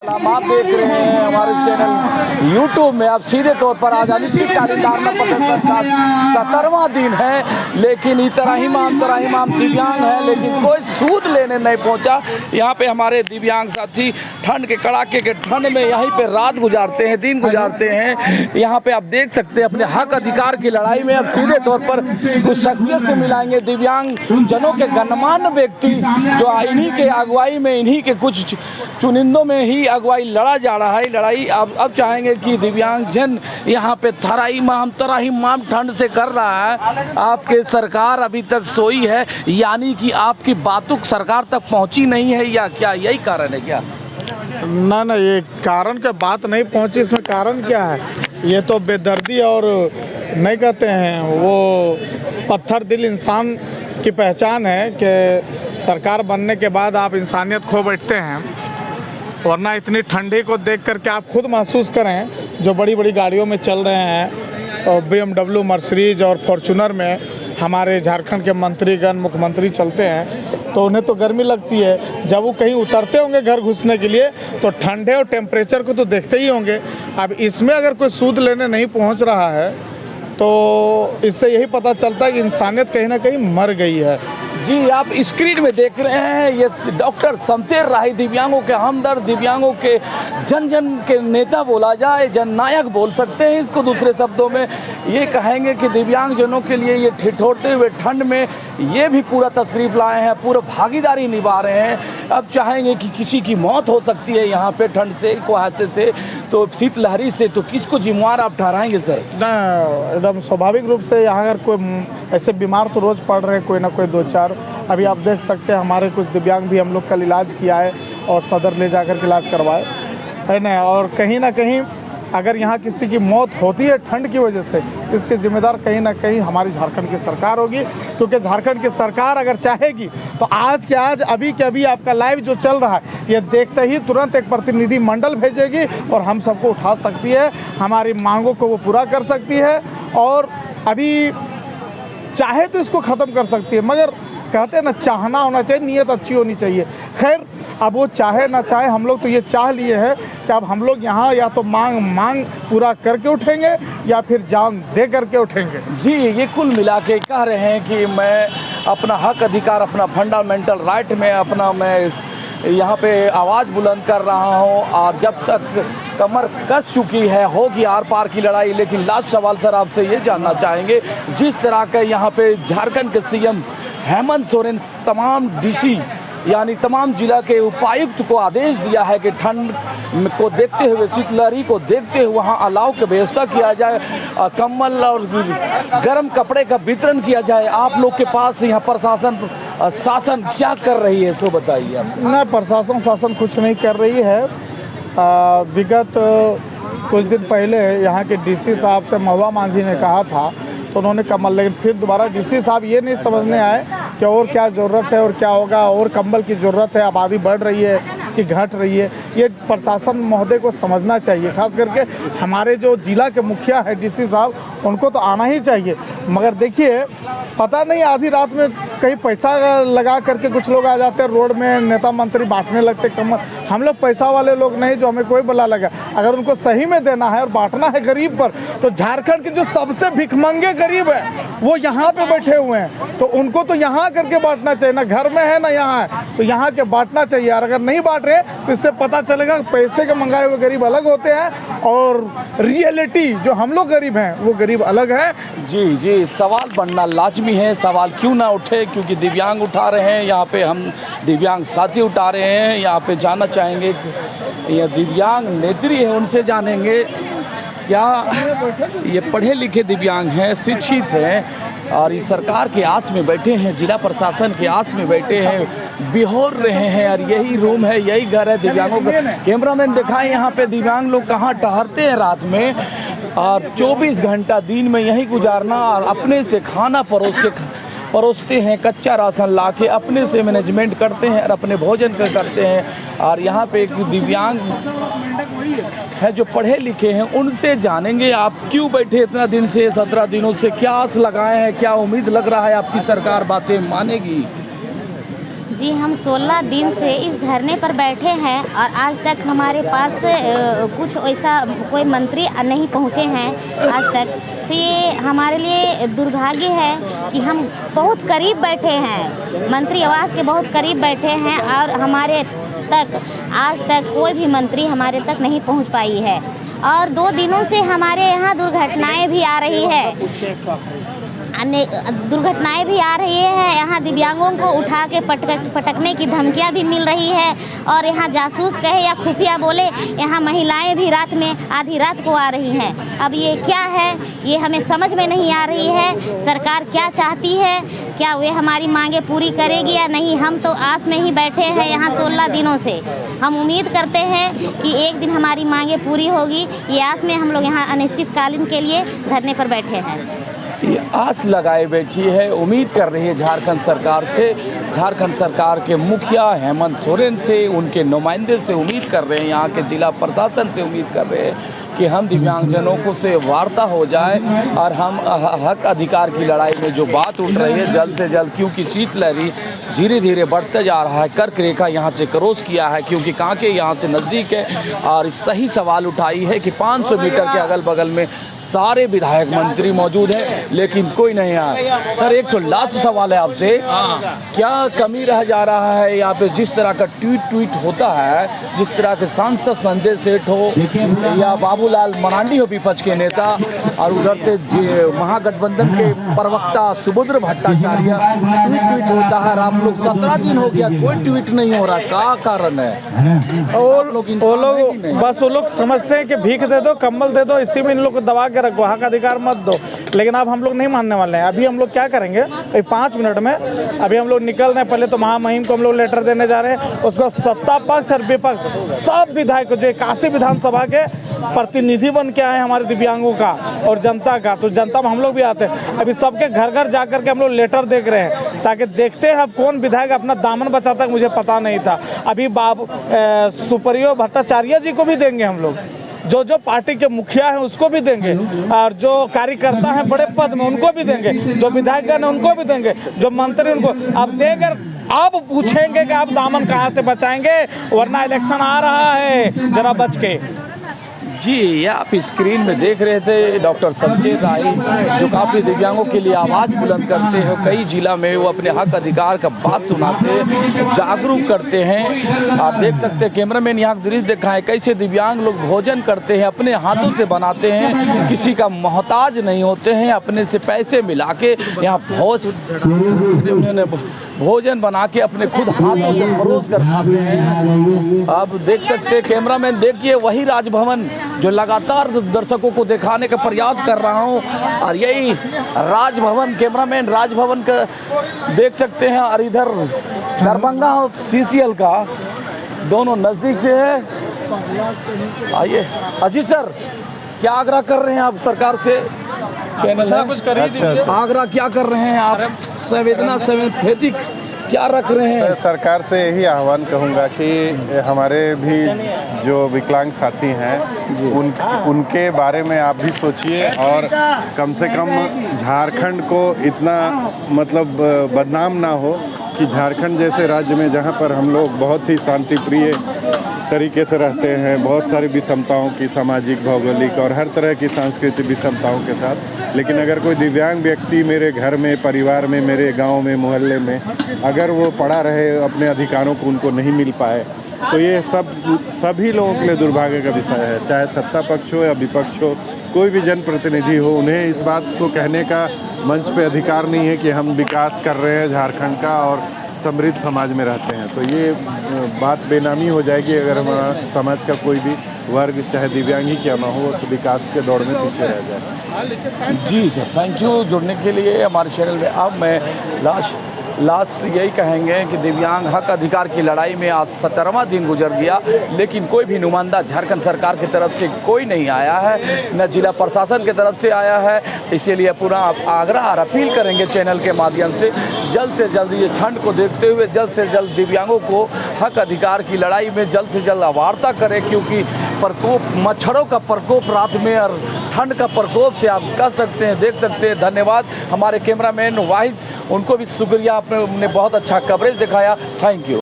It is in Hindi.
आप देख रहे हैं हमारे चैनल YouTube में। अब सीधे तौर पर आज अनिश्चितकालीन धारणा प्रदर्शन का 17वां दिन है, लेकिन तराहीमाम दिव्यांग है, लेकिन कोई सूद लेने नहीं पहुंचा। यहाँ पे हमारे दिव्यांग साथी ठंड के कड़ाके के ठंड में यहीं पे रात गुजारते हैं, दिन गुजारते हैं। यहाँ पे आप देख सकते हैं अपने हक अधिकार की लड़ाई में। अब सीधे तौर पर कुछ शख्सियत से मिलाएंगे, दिव्यांग जनों के गणमान्य व्यक्ति जो इन्हीं के अगुवाई में, इन्हीं के कुछ चुनिंदों में ही अगुवाई लड़ा जा रहा है। लड़ाई अब चाहेंगे कि दिव्यांग जन यहाँ पे तराहीमाम ठंड से कर रहा है। आपके सरकार अभी तक सोई है, यानी कि आपकी बातों सरकार तक पहुँची नहीं है या क्या, यही कारण है क्या? ना ये कारण के बात नहीं पहुँची, इसमें कारण क्या है? ये तो बेदर्दी और नहीं कहते हैं वो पत्थर दिल इंसान की पहचान है कि सरकार बनने के बाद आप इंसानियत खो बैठते हैं। वरना इतनी ठंडी को देख करके आप खुद महसूस करें, जो बड़ी बड़ी गाड़ियों में चल रहे हैं और BMW, मर्सिडीज और फॉर्चूनर में हमारे झारखंड के मंत्रीगण, मुख्यमंत्री चलते हैं, तो उन्हें तो गर्मी लगती है। जब वो कहीं उतरते होंगे घर घुसने के लिए तो ठंडे और टेम्परेचर को तो देखते ही होंगे। अब इसमें अगर कोई सूद लेने नहीं पहुंच रहा है तो इससे यही पता चलता है कि इंसानियत कहीं ना कहीं मर गई है। जी, आप स्क्रीन में देख रहे हैं, ये डॉक्टर शमशेर राही दिव्यांगों के हमदर्द, दिव्यांगों के जन जन के नेता बोला जाए, जननायक बोल सकते हैं इसको। दूसरे शब्दों में ये कहेंगे कि दिव्यांगजनों के लिए ये ठिठुरते हुए ठंड में ये भी पूरा तशरीफ़ लाए हैं, पूरा भागीदारी निभा रहे हैं। अब चाहेंगे कि किसी की मौत हो सकती है यहाँ पे ठंड से, कुहासे से, तो शीतलहरी से, तो किसको जिम्मेवार आप ठहराएंगे सर? एकदम स्वाभाविक रूप से यहाँ अगर कोई ऐसे बीमार तो रोज़ पड़ रहे हैं, कोई ना कोई 2-4। अभी आप देख सकते हैं हमारे कुछ दिव्यांग भी हम लोग कल इलाज किया है और सदर ले जाकर के इलाज करवाए है ना। और कहीं ना कहीं अगर यहाँ किसी की मौत होती है ठंड की वजह से, इसके जिम्मेदार कहीं ना कहीं हमारी झारखंड की सरकार होगी। क्योंकि झारखंड की सरकार अगर चाहेगी तो आज के आज, अभी के अभी आपका लाइव जो चल रहा है, ये देखते ही तुरंत एक प्रतिनिधि मंडल भेजेगी और हम सबको उठा सकती है, हमारी मांगों को वो पूरा कर सकती है और अभी चाहे तो इसको ख़त्म कर सकती है। मगर कहते हैं ना, चाहना होना चाहिए, नीयत अच्छी होनी चाहिए। खैर, अब वो चाहे ना चाहे, हम लोग तो ये चाह लिए हैं कि अब हम लोग यहाँ या तो मांग पूरा करके उठेंगे या फिर जान दे करके उठेंगे। जी, ये कुल मिला के कह रहे हैं कि मैं अपना हक अधिकार, अपना फंडामेंटल राइट में मैं यहाँ पे आवाज़ बुलंद कर रहा हूँ। और जब तक कमर कस चुकी है, होगी आर पार की लड़ाई। लेकिन लास्ट सवाल सर आपसे ये जानना चाहेंगे, जिस तरह के यहाँ पे झारखंड के CM हेमंत सोरेन तमाम DC यानी तमाम जिला के उपायुक्त को आदेश दिया है कि ठंड को देखते हुए, शीतलहरी को देखते हुए वहाँ अलाव की व्यवस्था किया जाए, कंबल और गर्म कपड़े का वितरण किया जाए। आप लोग के पास यहाँ प्रशासन शासन क्या कर रही है, सो बताइए आप। ना, प्रशासन शासन कुछ नहीं कर रही है। विगत कुछ दिन पहले यहाँ के DC साहब से महुआ मांझी ने कहा था तो उन्होंने कमल, लेकिन फिर दोबारा DC साहब ये नहीं समझने आए कि और क्या ज़रूरत है और क्या होगा, और कंबल की ज़रूरत है, आबादी बढ़ रही है कि घट रही है। ये प्रशासन महोदय को समझना चाहिए। खास करके हमारे जो जिला के मुखिया है DC साहब, उनको तो आना ही चाहिए। मगर देखिए, पता नहीं आधी रात में कहीं पैसा लगा करके कुछ लोग आ जाते हैं रोड में, नेता मंत्री बांटने लगते कमल। हम लोग पैसा वाले लोग नहीं जो हमें कोई बुला लगा। अगर उनको सही में देना है और बांटना है गरीब पर, तो झारखंड के जो सबसे भिखमंगे गरीब है वो यहाँ पे बैठे हुए हैं, तो उनको तो यहाँ करके बांटना चाहिए। ना घर में है ना यहाँ है, तो यहाँ के बांटना चाहिए। और अगर नहीं बांट रहे तो इससे पता चलेगा पैसे के मंगाए हुए गरीब अलग होते हैं और रियलिटी जो हम लोग गरीब हैं वो गरीब अलग है। जी, सवाल बनना लाजमी है। सवाल क्यों ना उठे, क्योंकि दिव्यांग उठा रहे हैं, यहाँ पे हम दिव्यांग साथी उठा रहे हैं। यहाँ पे जानना चाहेंगे, ये दिव्यांग नेत्री है, उनसे जानेंगे क्या ये पढ़े लिखे दिव्यांग हैं, शिक्षित हैं और इस सरकार के आस में बैठे हैं, जिला प्रशासन के आस में बैठे हैं, बिहोर रहे हैं। और यही रूम है, यही घर है दिव्यांगों का। कैमरामैन दिखाएं यहाँ पे दिव्यांग लोग कहाँ ठहरते हैं रात में, और 24 घंटा दिन में यहीं गुजारना, और अपने से खाना परोसते हैं, कच्चा राशन ला के अपने से मैनेजमेंट करते हैं और अपने भोजन करते हैं। और यहाँ पे एक दिव्यांग है जो पढ़े लिखे हैं, उनसे जानेंगे आप क्यों बैठे इतना दिन से, 17 दिनों से, क्या आस लगाए हैं, क्या उम्मीद लग रहा है आपकी सरकार बातें मानेगी? जी, हम 16 दिन से इस धरने पर बैठे हैं और आज तक हमारे पास कुछ ऐसा कोई मंत्री नहीं पहुँचे हैं आज तक। तो ये हमारे लिए दुर्भाग्य है कि हम बहुत करीब बैठे हैं, मंत्री आवास के बहुत करीब बैठे हैं और हमारे तक आज तक कोई भी मंत्री हमारे तक नहीं पहुँच पाई है। और 2 दिनों से हमारे यहाँ दुर्घटनाएं भी आ रही है, दुर्घटनाएं भी आ रही है। यहाँ दिव्यांगों को उठा के पटकने की धमकियां भी मिल रही है और यहाँ जासूस कहे या खुफिया बोले, यहाँ महिलाएं भी रात में आधी रात को आ रही हैं। अब ये क्या है, ये हमें समझ में नहीं आ रही है। सरकार क्या चाहती है, क्या वे हमारी मांगे पूरी करेगी या नहीं? हम तो आस में ही बैठे हैं यहाँ 16 दिनों से। हम उम्मीद करते हैं कि एक दिन हमारी मांगे पूरी होगी। ये आस में हम लोग यहाँ अनिश्चितकालीन के लिए धरने पर बैठे हैं। ये आस लगाए बैठी है, उम्मीद कर रही है झारखंड सरकार से, झारखंड सरकार के मुखिया हेमंत सोरेन से, उनके नुमाइंदे से उम्मीद कर रहे हैं, यहाँ के जिला प्रशासन से उम्मीद कर रहे हैं कि हम दिव्यांगजनों को से वार्ता हो जाए और हम हक अधिकार की लड़ाई में जो बात उठ रही है जल्द से जल्द, क्योंकि शीतलहरी धीरे धीरे बढ़ते जा रहा है, कर्क रेखा यहाँ से क्रॉस किया है, क्योंकि कांके यहाँ से नज़दीक है। और सही सवाल उठाई है कि 500 मीटर के अगल बगल में सारे विधायक मंत्री मौजूद हैं लेकिन कोई नहीं आया। सर, एक तो लास्ट सवाल है आपसे, क्या कमी रह जा रहा है यहाँ पे? जिस तरह का ट्वीट होता है, जिस तरह के सांसद संजय सेठ हो या बाबूलाल मरांडी हो विपक्ष के नेता, और उधर से महागठबंधन के प्रवक्ता सुभद्र भट्टाचार्य, ट्वीट होता है। आप लोग 17 दिन हो गया कोई ट्वीट नहीं हो रहा, क्या कारण है? वो लोग समझते हैं कि भीख दे दो, कंबल दे दो, इसी में इन लोग को दबा के रखो, हक अधिकार मत दो। लेकिन अब हम लोग नहीं मानने वाले हैं। अभी हम लोग क्या करेंगे, 5 मिनट में अभी हम लोग निकल रहे हैं। पहले तो महामहिम को हम लोग लेटर देने जा रहे हैं, उसके बाद सत्ता पक्ष और विपक्ष सब विधायक जो 81 विधानसभा के प्रतिनिधि बन के आए हमारे दिव्यांगों का और जनता का, तो जनता में हम लोग भी आते हैं। अभी सबके घर घर जा करके हम लोग लेटर देख रहे हैं ताकि देखते हैं अब कौन विधायक अपना दामन बचाता है। मुझे पता नहीं था। अभी सुप्रियो भट्टाचार्य जी को भी देंगे हम लोग, जो पार्टी के मुखिया हैं उसको भी देंगे, और जो कार्यकर्ता हैं बड़े पद में उनको भी देंगे, जो विधायकगण हैं उनको भी देंगे, जो मंत्री उनको अब देंगे। अब पूछेंगे कि आप दामन कहाँ से बचाएंगे, वरना इलेक्शन आ रहा है, जरा बच के। जी, ये आप स्क्रीन में देख रहे थे डॉक्टर संजय राय, जो काफ़ी दिव्यांगों के लिए आवाज़ बुलंद करते हैं। कई जिला में वो अपने हक अधिकार का बात सुनाते हैं, जागरूक करते हैं। आप देख सकते हैं, कैमरामैन यहाँ दृश्य देखा है, कैसे दिव्यांग लोग भोजन करते हैं, अपने हाथों से बनाते हैं, किसी का मोहताज नहीं होते हैं, अपने से पैसे मिला के यहाँ भोजन बना के अपने खुद हाथों से परोस कर खाते हैं। आप देख सकते हैं, कैमरामैन देखिए, वही राजभवन जो लगातार दर्शकों को दिखाने का प्रयास कर रहा हूं, और यही राजभवन, कैमरामैन राजभवन का देख सकते हैं, और इधर दरभंगा और CCL का दोनों नज़दीक से है। आइए अजीत सर, क्या आग्रह कर रहे हैं आप सरकार से? चैनल कुछ करिए। आग्रह क्या कर रहे हैं आप? संवेदना संवेदनशील क्या रख रहे हैं? सरकार से यही आह्वान कहूँगा कि हमारे भी जो विकलांग साथी हैं उनके बारे में आप भी सोचिए, और कम से कम झारखंड को इतना मतलब बदनाम ना हो कि झारखंड जैसे राज्य में, जहाँ पर हम लोग बहुत ही शांति प्रिय तरीके से रहते हैं, बहुत सारी विषमताओं की, सामाजिक, भौगोलिक और हर तरह की सांस्कृतिक विषमताओं के साथ, लेकिन अगर कोई दिव्यांग व्यक्ति मेरे घर में, परिवार में, मेरे गांव में, मोहल्ले में अगर वो पड़ा रहे, अपने अधिकारों को उनको नहीं मिल पाए, तो ये सभी लोगों के लिए दुर्भाग्य का विषय है। चाहे सत्ता पक्ष हो या विपक्ष हो, कोई भी जनप्रतिनिधि हो, उन्हें इस बात को कहने का मंच पे अधिकार नहीं है कि हम विकास कर रहे हैं झारखंड का और समृद्ध समाज में रहते हैं। तो ये बात बेनामी हो जाएगी अगर हमारा समाज का कोई भी वर्ग, चाहे दिव्यांग ही क्यों ना हो, उस विकास के दौड़ में पीछे रह जाए। जी सर, थैंक यू जुड़ने के लिए हमारे चैनल में। अब मैं लास्ट यही कहेंगे कि दिव्यांग हक अधिकार की लड़ाई में आज 17वां दिन गुजर गया, लेकिन कोई भी नुमाइंदा झारखंड सरकार की तरफ से कोई नहीं आया है, न जिला प्रशासन की तरफ से आया है। इसीलिए पूरा आग्रह और अपील करेंगे चैनल के माध्यम से जल्द ये ठंड को देखते हुए जल्द से जल्द दिव्यांगों को हक अधिकार की लड़ाई में जल्द से जल्द वार्ता करें, क्योंकि प्रकोप, मच्छरों का प्रकोप रात में और ठंड का प्रकोप से आप कर सकते हैं, देख सकते हैं। धन्यवाद हमारे कैमरामैन वाहिद, उनको भी शुक्रिया, आपने बहुत अच्छा कवरेज दिखाया। Thank you.